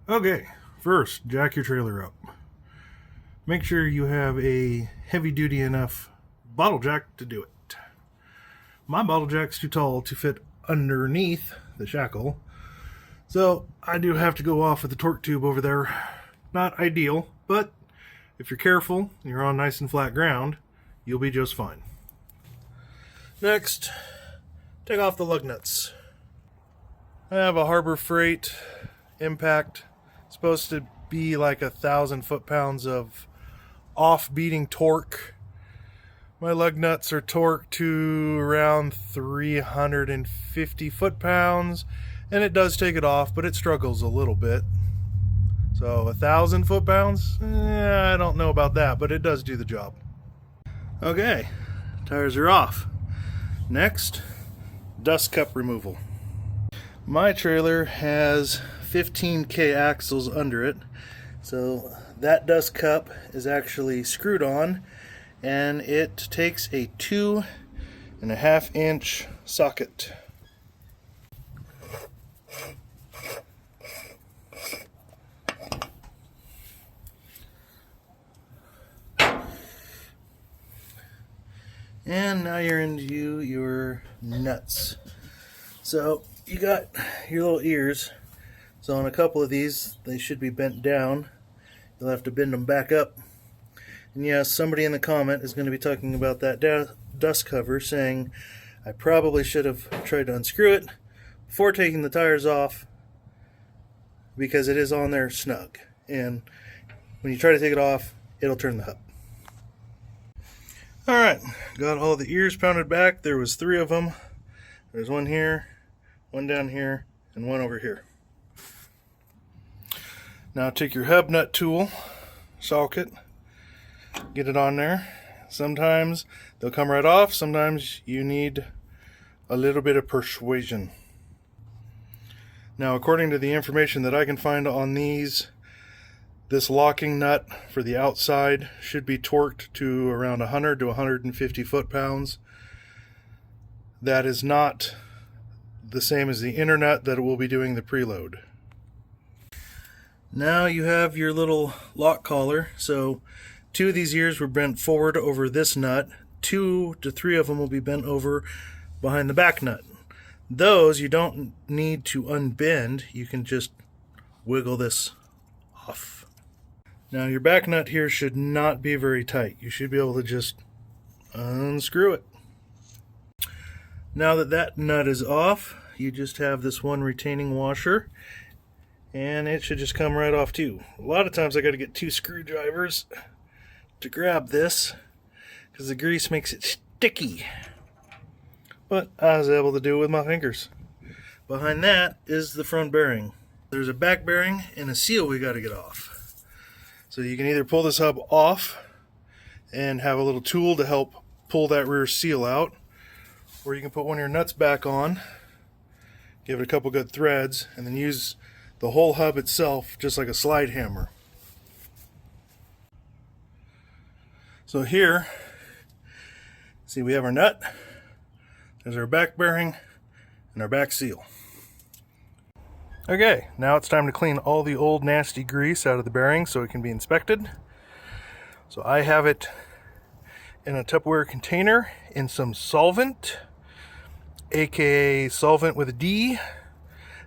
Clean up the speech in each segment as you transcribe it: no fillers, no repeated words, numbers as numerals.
Okay, first, jack your trailer up. Make sure you have a heavy-duty enough bottle jack to do it. My bottle jack's too tall to fit underneath the shackle, so I do have to go off with the torque tube over there. Not ideal, but if you're careful and you're on nice and flat ground, you'll be just fine. Next, take off the lug nuts. I have a Harbor Freight Impact. It's supposed to be like 1,000 foot-pounds of off-beating torque. My lug nuts are torqued to around 350 foot-pounds, and it does take it off, but it struggles a little bit. So 1,000 foot-pounds? I don't know about that, but it does do the job. Okay, tires are off. Next, dust cup removal. My trailer has 15K axles under it, so that dust cup is actually screwed on, and it takes a 2.5 inch socket. And now you're into your nuts. So you got your little ears. So on a couple of these, they should be bent down. You'll have to bend them back up. And yes, somebody in the comment is going to be talking about that dust cover, saying I probably should have tried to unscrew it before taking the tires off, because it is on there snug. And when you try to take it off, it'll turn the hub. Alright, got all the ears pounded back. There was 3 of them. There's one here, one down here, and one over here. Now take your hub nut tool, socket, get it on there. Sometimes they'll come right off, sometimes you need a little bit of persuasion. Now, according to the information that I can find on these, this locking nut for the outside should be torqued to around 100 to 150 foot-pounds. That is not the same as the inner nut that will be doing the preload. Now you have your little lock collar. So 2 of these ears were bent forward over this nut. 2 to 3 of them will be bent over behind the back nut. Those you don't need to unbend. You can just wiggle this off. Now your back nut here should not be very tight. You should be able to just unscrew it. Now that that nut is off, you just have this one retaining washer, and it should just come right off too. A lot of times I got to get 2 screwdrivers to grab this because the grease makes it sticky. But I was able to do it with my fingers. Behind that is the front bearing. There's a back bearing and a seal we got to get off. So you can either pull this hub off and have a little tool to help pull that rear seal out, or you can put one of your nuts back on, give it a couple good threads, and then use the whole hub itself just like a slide hammer. So here, see, we have our nut, there's our back bearing, and our back seal. Okay, now it's time to clean all the old nasty grease out of the bearing so it can be inspected. So I have it in a Tupperware container in some solvent, aka solvent with a D.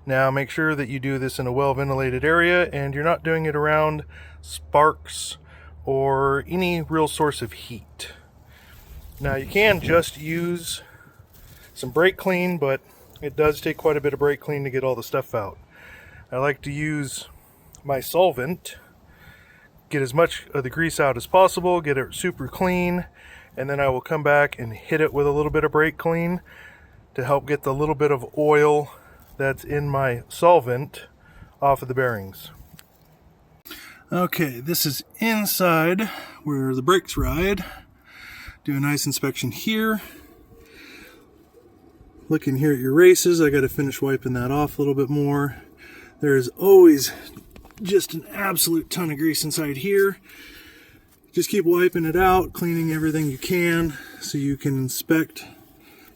Now make sure that you do this in a well ventilated area and you're not doing it around sparks or any real source of heat. Now you can just use some brake clean, but it does take quite a bit of brake clean to get all the stuff out. I like to use my solvent, get as much of the grease out as possible, get it super clean, and then I will come back and hit it with a little bit of brake clean to help get the little bit of oil that's in my solvent off of the bearings. Okay, this is inside where the brakes ride. Do a nice inspection here. Looking here at your races, I got to finish wiping that off a little bit more. There's always just an absolute ton of grease inside here. Just keep wiping it out, cleaning everything you can so you can inspect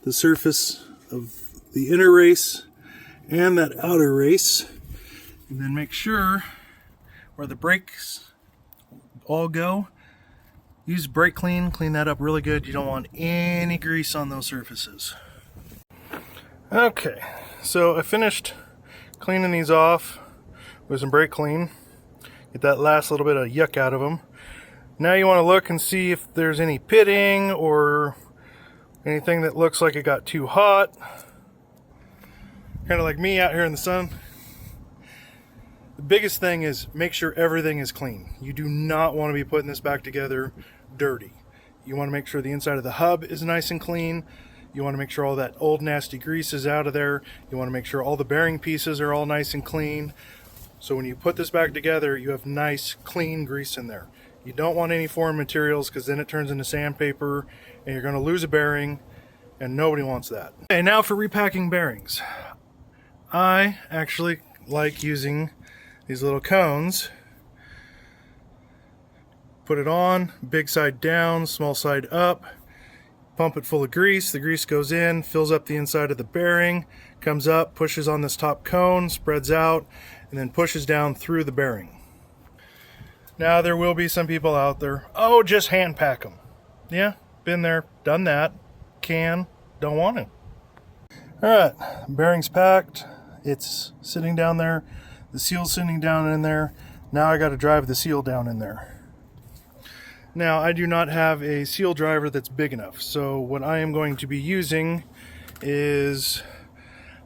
the surface of the inner race and that outer race. And then make sure where the brakes all go, use brake clean that up really good. You don't want any grease on those surfaces. Okay, so I finished cleaning these off with some brake clean. Get that last little bit of yuck out of them. Now you want to look and see if there's any pitting or anything that looks like it got too hot. Kind of like me out here in the sun. The biggest thing is make sure everything is clean. You do not want to be putting this back together dirty. You want to make sure the inside of the hub is nice and clean. You want to make sure all that old nasty grease is out of there. You want to make sure all the bearing pieces are all nice and clean. So when you put this back together, you have nice, clean grease in there. You don't want any foreign materials because then it turns into sandpaper and you're going to lose a bearing, and nobody wants that. Okay, now for repacking bearings. I actually like using these little cones. Put it on, big side down, small side up. Pump it full of grease. The grease goes in, fills up the inside of the bearing, comes up, pushes on this top cone, spreads out, and then pushes down through the bearing. Now there will be some people out there, oh, just hand pack them. Yeah, been there, done that. Don't want to. Alright, bearing's packed. It's sitting down there. The seal's sitting down in there. Now I got to drive the seal down in there. Now, I do not have a seal driver that's big enough, so what I am going to be using is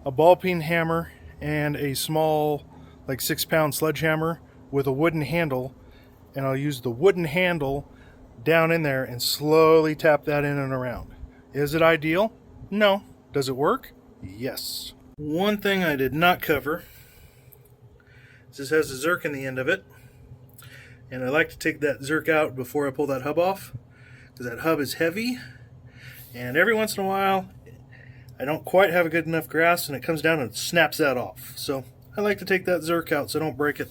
a ball peen hammer and a small, like 6-pound sledgehammer with a wooden handle, and I'll use the wooden handle down in there and slowly tap that in and around. Is it ideal? No. Does it work? Yes. One thing I did not cover is this has a zerk in the end of it. And I like to take that zerk out before I pull that hub off, because that hub is heavy, and every once in a while I don't quite have a good enough grasp and it comes down and snaps that off. So I like to take that zerk out so I don't break it.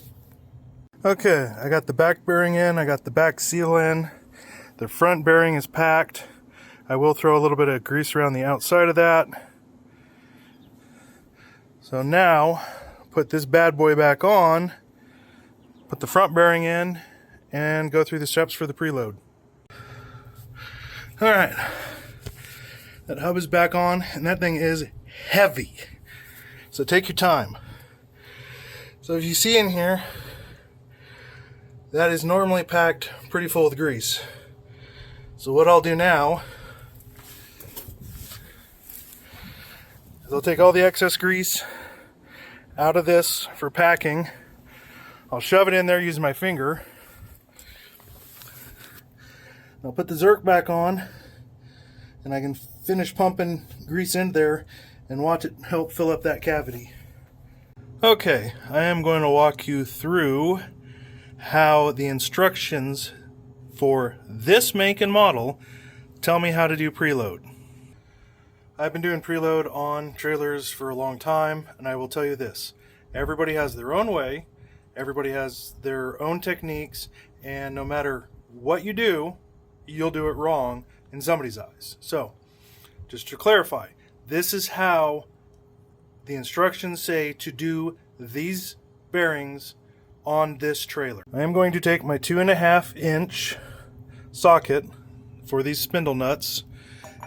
Okay, I got the back bearing in, I got the back seal in, the front bearing is packed. I will throw a little bit of grease around the outside of that. So now, put this bad boy back on, put the front bearing in, and go through the steps for the preload. Alright, that hub is back on, and that thing is heavy. So take your time. So if you see in here, that is normally packed pretty full with grease. So what I'll do now is I'll take all the excess grease out of this for packing. I'll shove it in there using my finger. I'll put the zerk back on, and I can finish pumping grease in there and watch it help fill up that cavity. Okay, I am going to walk you through how the instructions for this make and model tell me how to do preload. I've been doing preload on trailers for a long time, and I will tell you this. Everybody has their own way, everybody has their own techniques, and no matter what you do, you'll do it wrong in somebody's eyes. So, just to clarify, this is how the instructions say to do these bearings on this trailer. I am going to take my 2.5-inch socket for these spindle nuts,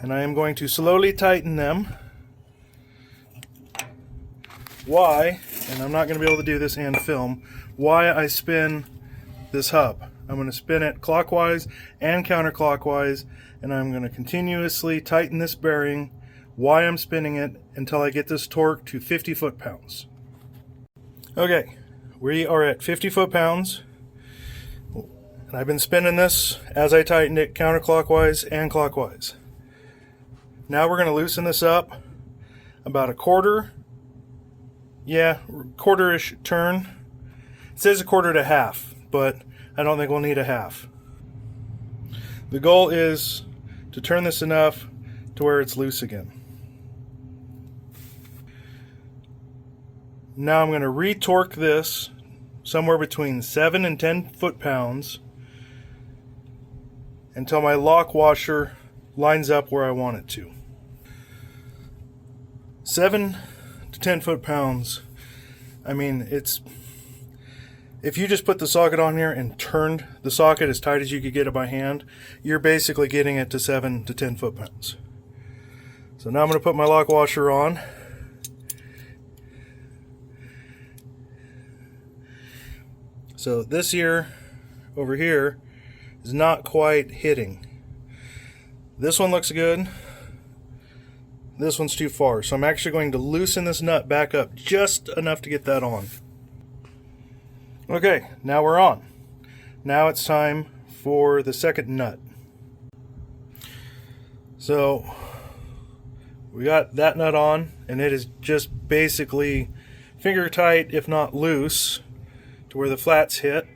and I am going to slowly tighten them. Why, and I'm not going to be able to do this and film, why I spin this hub. I'm going to spin it clockwise and counterclockwise, and I'm going to continuously tighten this bearing while I'm spinning it until I get this torque to 50 foot-pounds. Okay, we are at 50 foot-pounds, and I've been spinning this as I tightened it counterclockwise and clockwise. Now we're going to loosen this up about a quarter-ish turn. It says a quarter to half, but I don't think we'll need a half. The goal is to turn this enough to where it's loose again. Now I'm going to re-torque this somewhere between 7 and 10 foot-pounds until my lock washer lines up where I want it to. 7 to 10 foot-pounds, I mean, it's If you just put the socket on here and turned the socket as tight as you could get it by hand, you're basically getting it to 7 to 10 foot-pounds. So now I'm going to put my lock washer on. So this here, over here, is not quite hitting. This one looks good. This one's too far. So I'm actually going to loosen this nut back up just enough to get that on. Okay, now we're on. Now it's time for the second nut. So we got that nut on, and it is just basically finger tight, if not loose, to where the flats hit.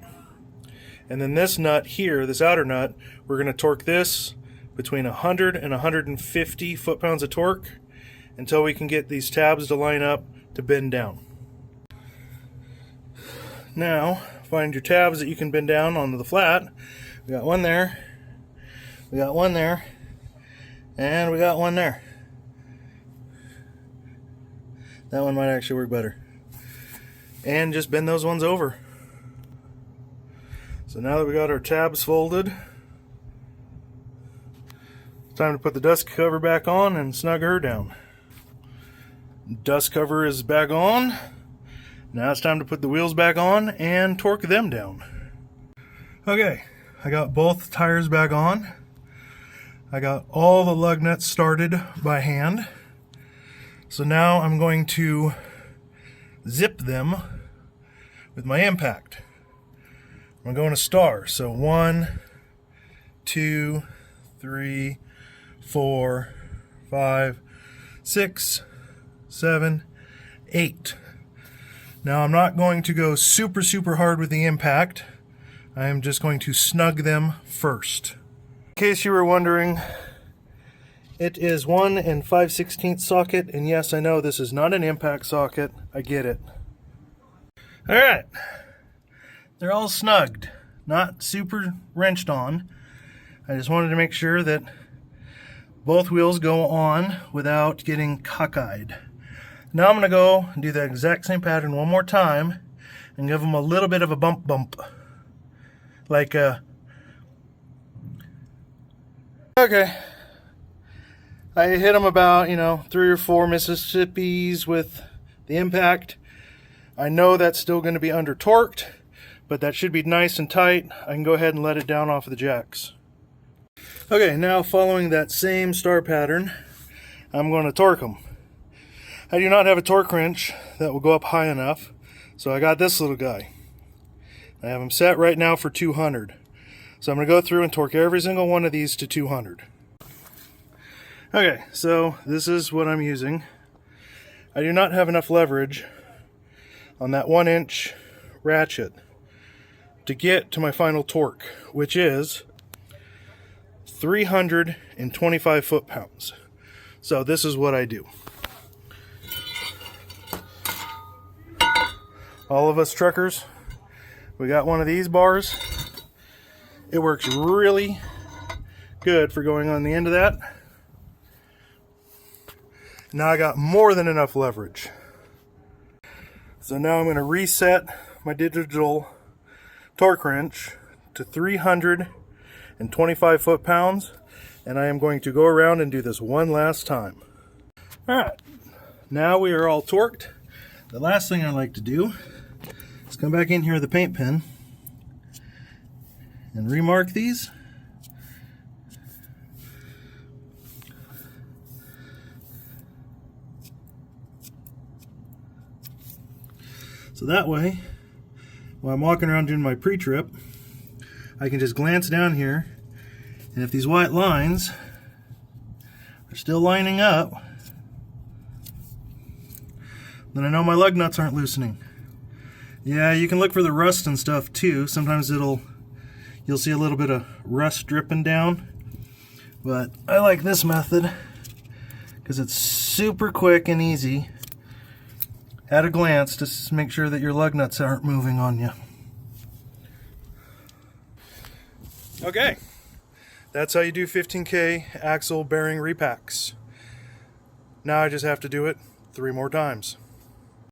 And then this nut here, this outer nut, we're going to torque this between 100 and 150 foot-pounds of torque until we can get these tabs to line up to bend down. Now, find your tabs that you can bend down onto the flat. We got one there, we got one there, and we got one there. That one might actually work better. And just bend those ones over. So now that we got our tabs folded, it's time to put the dust cover back on and snug her down. Dust cover is back on. Now it's time to put the wheels back on and torque them down. Okay, I got both tires back on. I got all the lug nuts started by hand. So now I'm going to zip them with my impact. I'm going to star. So 1, 2, 3, 4, 5, 6, 7, 8. Now I'm not going to go super hard with the impact. I am just going to snug them first. In case you were wondering, it is 1 5/16 socket, and yes, I know this is not an impact socket. I get it. Alright, they're all snugged, not super wrenched on. I just wanted to make sure that both wheels go on without getting cockeyed. Now I'm going to go and do the exact same pattern one more time and give them a little bit of a bump. Like a... Okay. I hit them about, 3 or 4 Mississippis with the impact. I know that's still going to be under torqued, but that should be nice and tight. I can go ahead and let it down off of the jacks. Okay, now following that same star pattern, I'm going to torque them. I do not have a torque wrench that will go up high enough, so I got this little guy. I have them set right now for 200. So I'm going to go through and torque every single one of these to 200. Okay, so this is what I'm using. I do not have enough leverage on that 1-inch ratchet to get to my final torque, which is 325 foot-pounds. So this is what I do. All of us truckers, we got one of these bars. It works really good for going on the end of that. Now I got more than enough leverage. So now I'm going to reset my digital torque wrench to 325 foot-pounds, and I am going to go around and do this one last time. Alright, now we are all torqued. The last thing I like to do is come back in here with a paint pen and remark these. So that way, while I'm walking around doing my pre-trip, I can just glance down here, and if these white lines are still lining up, then I know my lug nuts aren't loosening. Yeah, you can look for the rust and stuff too. Sometimes you'll see a little bit of rust dripping down, but I like this method because it's super quick and easy at a glance to make sure that your lug nuts aren't moving on you. Okay, that's how you do 15K axle bearing repacks. Now I just have to do it 3 more times.